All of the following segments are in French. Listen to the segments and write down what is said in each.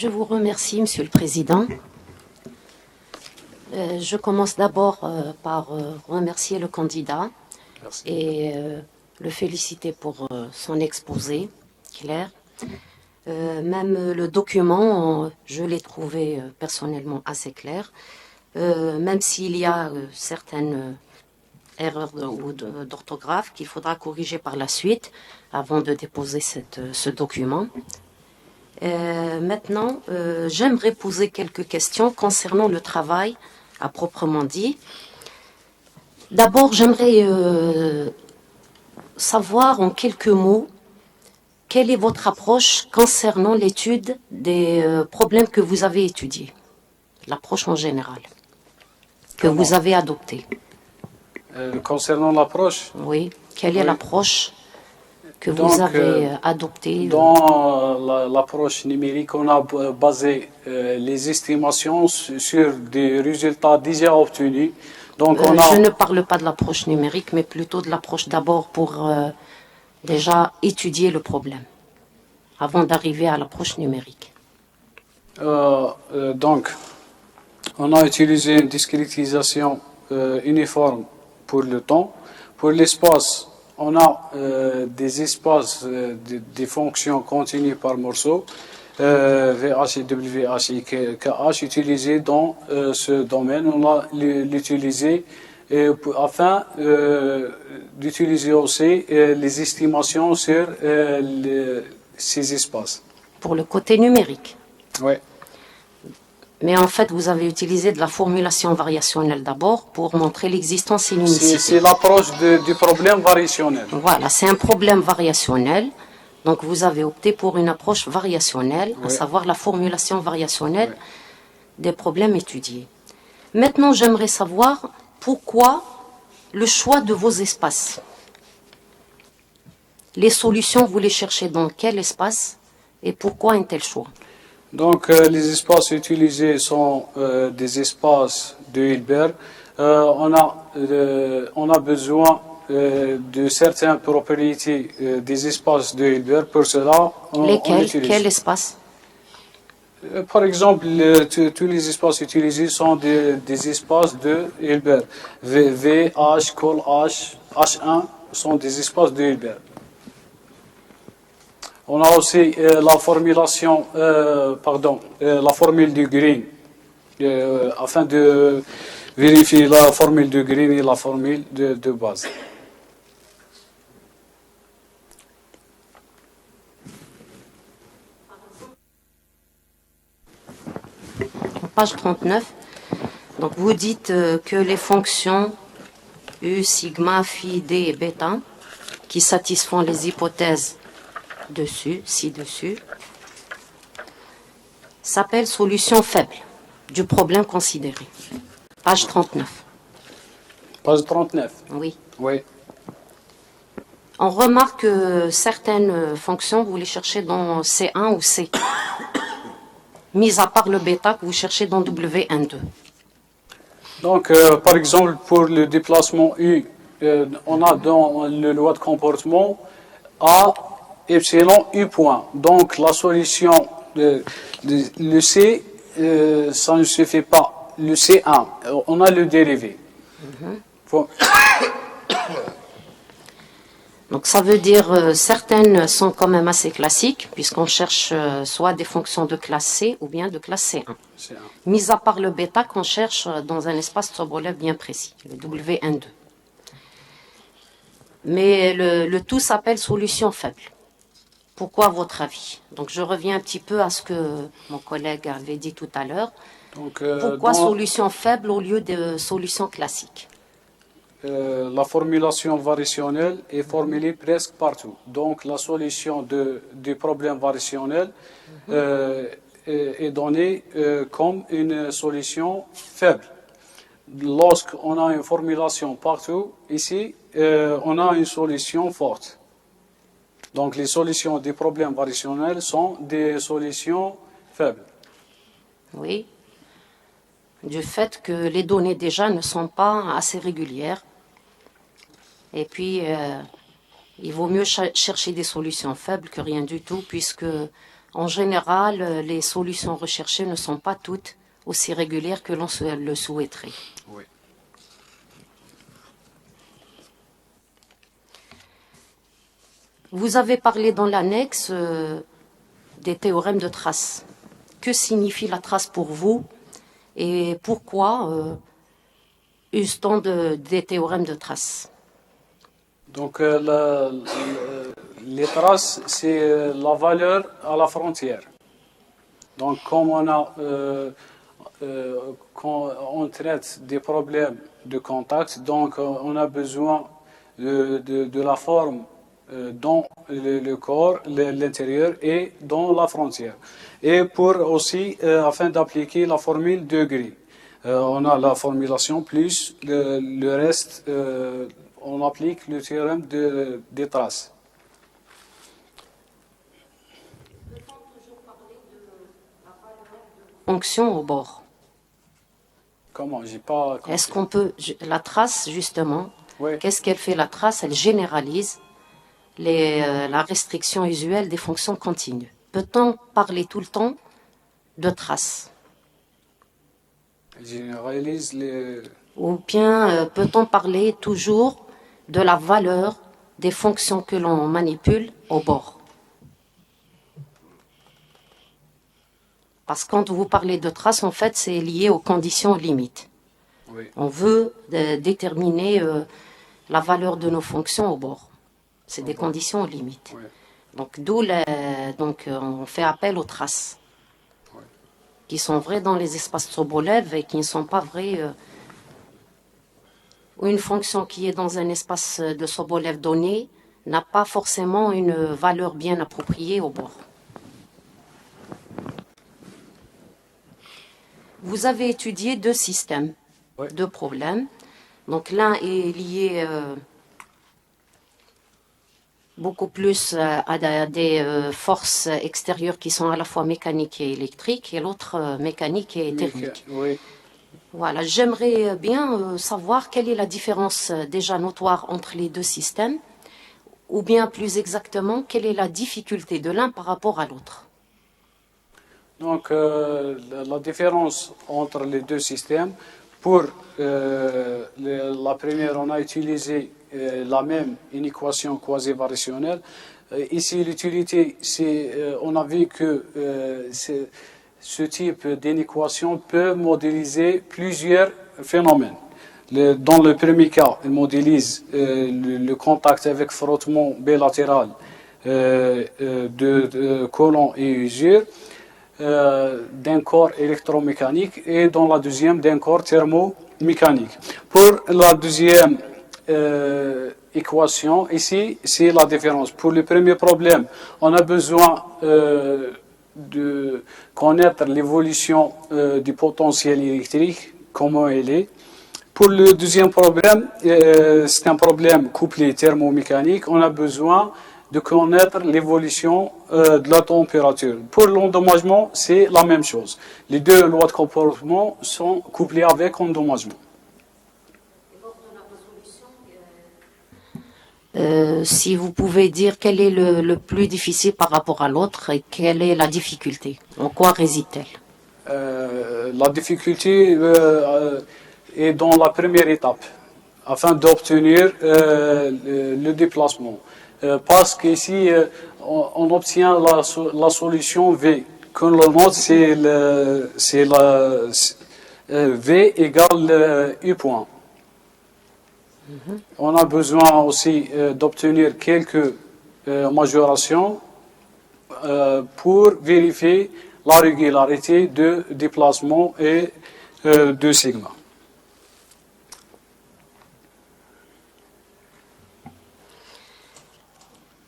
Je vous remercie, Monsieur le Président. Je commence d'abord par remercier le candidat. Merci. Et le féliciter pour son exposé clair. Même le document, je l'ai trouvé personnellement assez clair, même s'il y a certaines erreurs d'orthographe qu'il faudra corriger par la suite avant de déposer ce document. Maintenant, j'aimerais poser quelques questions concernant le travail à proprement dit. D'abord, j'aimerais savoir en quelques mots quelle est votre approche concernant l'étude des problèmes que vous avez étudiés, l'approche en général, que vous avez adoptée. Concernant l'approche? Oui, quelle est l'approche que vous avez adoptée? Dans l'approche numérique, on a basé les estimations sur des résultats déjà obtenus. Donc Je ne parle pas de l'approche numérique, mais plutôt de l'approche d'abord pour déjà étudier le problème, avant d'arriver à l'approche numérique. Donc, on a utilisé une discrétisation uniforme pour le temps. Pour l'espace, on a des espaces, des fonctions continues par morceau, VH et WH et KH utilisés dans ce domaine. On a l'utilisé afin d'utiliser aussi les estimations sur ces espaces. Pour le côté numérique? Oui. Mais en fait, vous avez utilisé de la formulation variationnelle d'abord pour montrer l'existence et l'unicité. C'est l'approche du problème variationnel. Voilà, c'est un problème variationnel. Donc, vous avez opté pour une approche variationnelle, à savoir la formulation variationnelle des problèmes étudiés. Maintenant, j'aimerais savoir pourquoi le choix de vos espaces. Les solutions, vous les cherchez dans quel espace et pourquoi un tel choix? Donc, les espaces utilisés sont des espaces de Hilbert. On a besoin de certaines propriétés des espaces de Hilbert. Pour cela, on utilise. Quel espace? Par exemple, tous les espaces utilisés sont des espaces de Hilbert. V, H, col H, H1 sont des espaces de Hilbert. On a aussi la formulation, la formule de Green, afin de vérifier la formule de Green et la formule de base. Page 39. Donc vous dites que les fonctions U, sigma, phi, d et bêta qui satisfont les hypothèses ci-dessus, s'appellent solutions faibles du problème considéré. Page 39. Page 39. Oui. Oui. On remarque que certaines fonctions, vous les cherchez dans C1 ou C, mis à part le bêta que vous cherchez dans W12. Donc, par exemple, pour le déplacement U, on a dans le loi de comportement A, epsilon, U point. Donc, la solution, le C, ça ne se fait pas. Le C1, on a le dérivé. Donc ça veut dire certaines sont quand même assez classiques puisqu'on cherche soit des fonctions de classe C ou bien de classe C1. Mis à part le bêta qu'on cherche dans un espace Sobolev bien précis, le W12. Mais le tout s'appelle solution faible. Pourquoi à votre avis? Donc je reviens un petit peu à ce que mon collègue avait dit tout à l'heure. Pourquoi solution faible au lieu de solution classique? La formulation variationnelle est formulée presque partout. Donc, la solution du problème variationnel est donnée comme une solution faible. Lorsqu'on a une formulation partout, ici, on a une solution forte. Donc, les solutions des problèmes variationnels sont des solutions faibles. Oui. Du fait que les données déjà ne sont pas assez régulières. Et puis, il vaut mieux chercher des solutions faibles que rien du tout, puisque En général, les solutions recherchées ne sont pas toutes aussi régulières que l'on le souhaiterait. Oui. Vous avez parlé dans l'annexe des théorèmes de trace. Que signifie la trace pour vous et pourquoi use-t-on des théorèmes de trace? Donc, les traces, c'est la valeur à la frontière. Donc, comme quand on traite des problèmes de contact, donc on a besoin de la forme dans le corps, l'intérieur et dans la frontière. Et pour aussi, afin d'appliquer la formule degré, on a la formulation plus le reste, on applique le théorème des traces. Fonction au bord. Comment? J'ai pas compris. Est-ce qu'on peut... La trace, justement, Oui. qu'est-ce qu'elle fait? La trace, elle généralise la restriction usuelle des fonctions continues. Peut-on parler tout le temps de trace? Elle généralise les... Ou bien peut-on parler toujours de la valeur des fonctions que l'on manipule au bord? Parce que quand vous parlez de trace, en fait, c'est lié aux conditions limites. Oui. On veut déterminer la valeur de nos fonctions au bord. C'est des conditions limites. Oui. Donc, on fait appel aux traces, Oui. qui sont vraies dans les espaces Sobolev et qui ne sont pas vraies. Ou une fonction qui est dans un espace de Sobolev donné n'a pas forcément une valeur bien appropriée au bord. Vous avez étudié deux systèmes, Oui. deux problèmes. Donc l'un est lié beaucoup plus à des forces extérieures qui sont à la fois mécaniques et électriques, et l'autre mécanique et thermique. Oui. Voilà, j'aimerais bien savoir quelle est la différence déjà notoire entre les deux systèmes, ou bien plus exactement, quelle est la difficulté de l'un par rapport à l'autre. Donc, la différence entre les deux systèmes, pour la première, on a utilisé la même inéquation quasi-variationnelle. Ici, l'utilité, on a vu que ce type d'inéquation peut modéliser plusieurs phénomènes. Dans le premier cas, il modélise le contact avec frottement bilatéral de colons et usure d'un corps électromécanique et dans la deuxième d'un corps thermomécanique. Pour la deuxième équation, ici, c'est la différence. Pour le premier problème, on a besoin de connaître l'évolution du potentiel électrique, comment elle est. Pour le deuxième problème, c'est un problème couplé thermomécanique, on a besoin de connaître l'évolution de la température. Pour l'endommagement, c'est la même chose. Les deux lois de comportement sont couplées avec endommagement. Si vous pouvez dire quel est le plus difficile par rapport à l'autre et quelle est la difficulté, en quoi réside-t-elle? La difficulté est dans la première étape, afin d'obtenir le déplacement. Parce qu'ici, on obtient la solution V. Comme le note, c'est V égale U point. On a besoin aussi d'obtenir quelques majorations pour vérifier la régularité de déplacement et de sigma.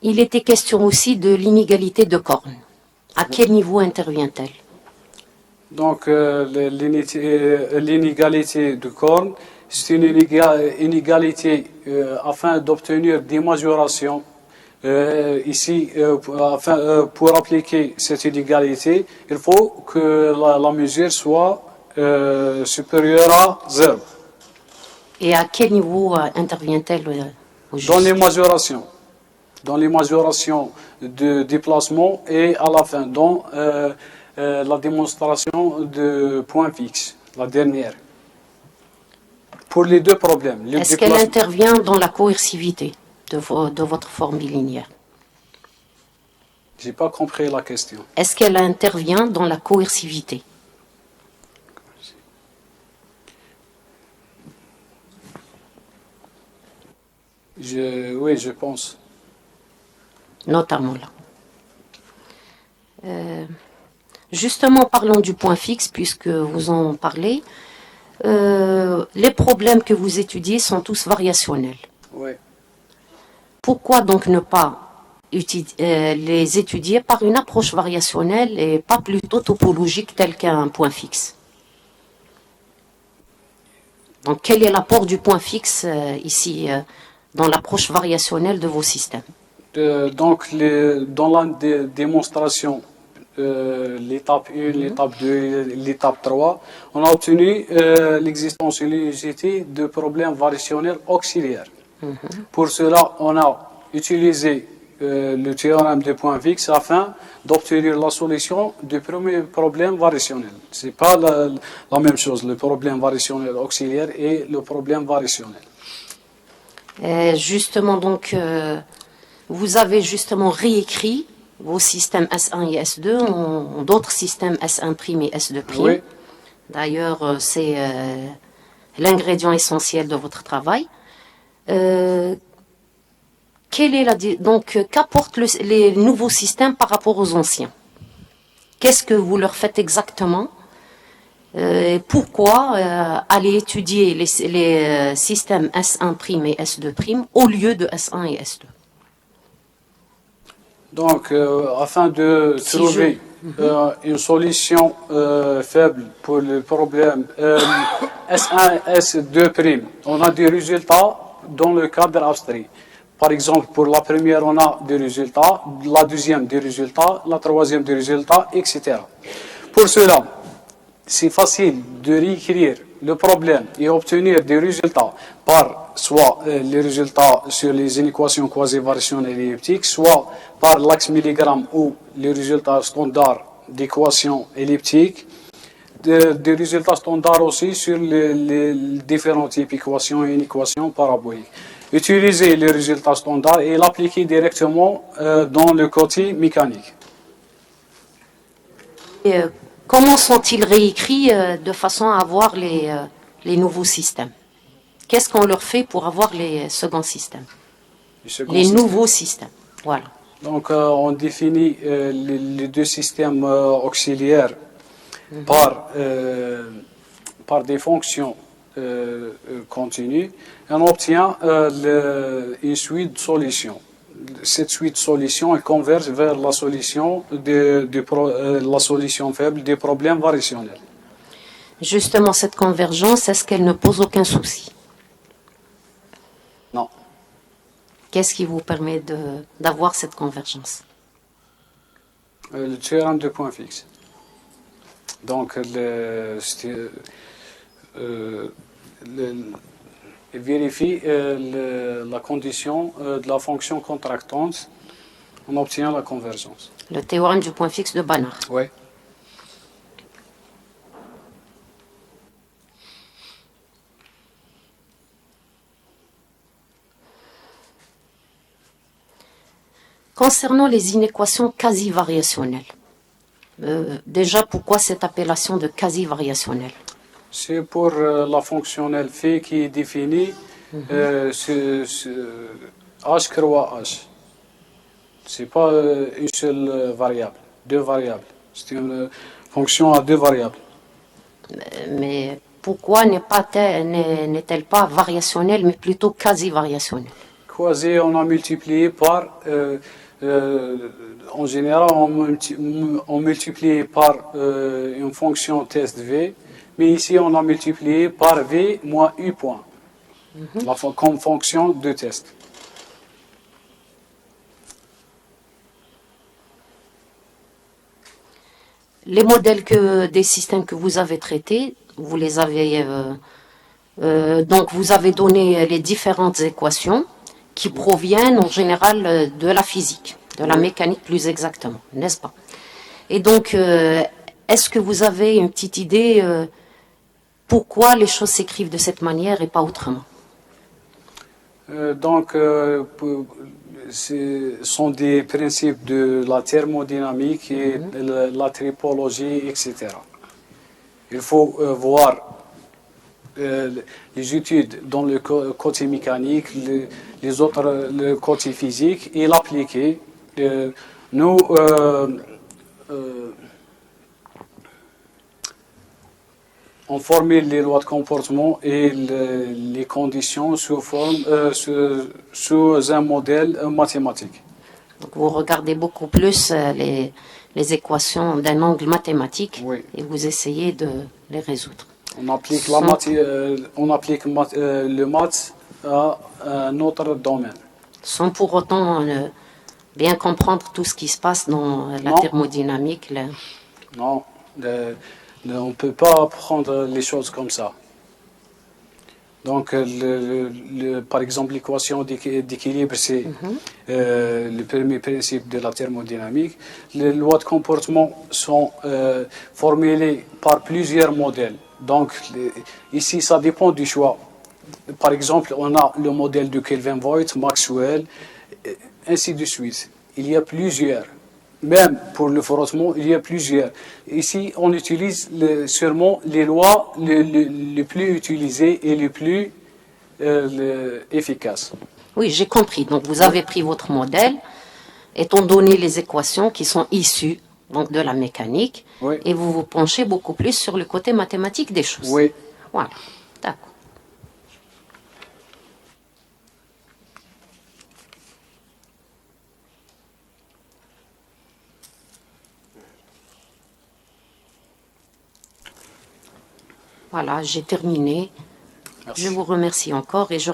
Il était question aussi de l'inégalité de cornes. À quel niveau intervient-elle? Donc, l'inégalité de cornes, c'est une inégalité afin d'obtenir des majorations. Ici, pour appliquer cette inégalité, il faut que la mesure soit supérieure à 0. Et à quel niveau intervient-elle au juste? Dans les majorations. dans les majorations de déplacement et à la fin, dans la démonstration de points fixes, la dernière. Pour les deux problèmes. Est-ce qu'elle intervient dans la coercivité de votre forme bilinéaire? Je n'ai pas compris la question. Est-ce qu'elle intervient dans la coercivité? Oui, je pense. Notamment là. Justement, parlons du point fixe, puisque vous en parlez. Les problèmes que vous étudiez sont tous variationnels. Oui. Pourquoi donc ne pas les étudier par une approche variationnelle et pas plutôt topologique tel qu'un point fixe? Donc, quel est l'apport du point fixe ici dans l'approche variationnelle de vos systèmes? Donc, dans la démonstration, l'étape 1, l'étape 2, l'étape 3, on a obtenu l'existence et l'unicité de problèmes variationnels auxiliaires. Pour cela, on a utilisé le théorème des points fixes afin d'obtenir la solution du premier problème variationnel. Ce n'est pas la même chose, le problème variationnel auxiliaire et le problème variationnel. Justement, donc, vous avez justement réécrit vos systèmes S1 et S2 en d'autres systèmes S1' et S2'. Oui. D'ailleurs, c'est l'ingrédient essentiel de votre travail. Qu'apportent les nouveaux systèmes par rapport aux anciens? Qu'est-ce que vous leur faites exactement? Pourquoi aller étudier les systèmes S1' et S2' au lieu de S1 et S2? Donc, afin de trouver une solution faible pour le problème S1 et S2', on a des résultats dans le cadre abstrait. Par exemple, pour la première, on a des résultats, la deuxième des résultats, la troisième des résultats, etc. Pour cela, c'est facile de réécrire le problème et obtenir des résultats par soit les résultats sur les inéquations quasi-variationnelles et elliptiques, soit par l'axe milligramme ou les résultats standards d'équations elliptiques, des résultats standards aussi sur les différents types d'équations et inéquations paraboliques. Utiliser les résultats standards et l'appliquer directement dans le côté mécanique. Comment sont-ils réécrits de façon à avoir les nouveaux systèmes? Qu'est-ce qu'on leur fait pour avoir les seconds systèmes? Les nouveaux systèmes, voilà. Donc, on définit les deux systèmes auxiliaires par des fonctions continues et on obtient une suite de solutions. Cette suite de solutions converge vers la solution, la solution faible des problèmes variationnels. Justement, cette convergence, est-ce qu'elle ne pose aucun souci? Non. Qu'est-ce qui vous permet d'avoir cette convergence? Le théorème de points fixes. Donc, vérifie la condition de la fonction contractante, on obtient la convergence. Le théorème du point fixe de Banach. Oui. Concernant les inéquations quasi-variationnelles, déjà, pourquoi cette appellation de quasi-variationnelle? C'est pour la fonctionnelle phi qui est définie h croix h. Ce n'est pas une seule variable, deux variables. C'est une fonction à deux variables. Mais pourquoi n'est-elle pas variationnelle, mais plutôt quasi-variationnelle? Quasi, on a multiplié par, en général, on multiplie par une fonction test V, mais ici on a multiplié par V moins U point, comme fonction de test. Les modèles des systèmes que vous avez traités, vous les avez donc vous avez donné les différentes équations qui proviennent en général de la physique, de la mécanique plus exactement, n'est-ce pas? Et donc, est-ce que vous avez une petite idée pourquoi les choses s'écrivent de cette manière et pas autrement? Ce sont des principes de la thermodynamique et la tripologie, etc. Il faut voir les études dans le côté mécanique, les autres, le côté physique, et l'appliquer. Nous, on formule les lois de comportement et les conditions sous un modèle mathématique. Donc vous regardez beaucoup plus les équations d'un angle mathématique Oui. et vous essayez de les résoudre. On applique, le maths à un autre domaine. Sans pour autant bien comprendre tout ce qui se passe dans la Non. thermodynamique. Non, on ne peut pas prendre les choses comme ça. Donc, par exemple, l'équation d'équilibre, c'est le premier principe de la thermodynamique. Les lois de comportement sont formulées par plusieurs modèles. Donc, ici, ça dépend du choix. Par exemple, on a le modèle de Kelvin-Voigt, Maxwell, ainsi de suite. Il y a plusieurs. Même pour le frottement, il y a plusieurs. Ici, on utilise sûrement les lois les plus utilisées et les plus efficaces. Oui, j'ai compris. Donc vous avez pris votre modèle, étant donné les équations qui sont issues donc, de la mécanique, Oui. et vous vous penchez beaucoup plus sur le côté mathématique des choses. Oui. Voilà, d'accord. Voilà, j'ai terminé. Merci. Je vous remercie encore et je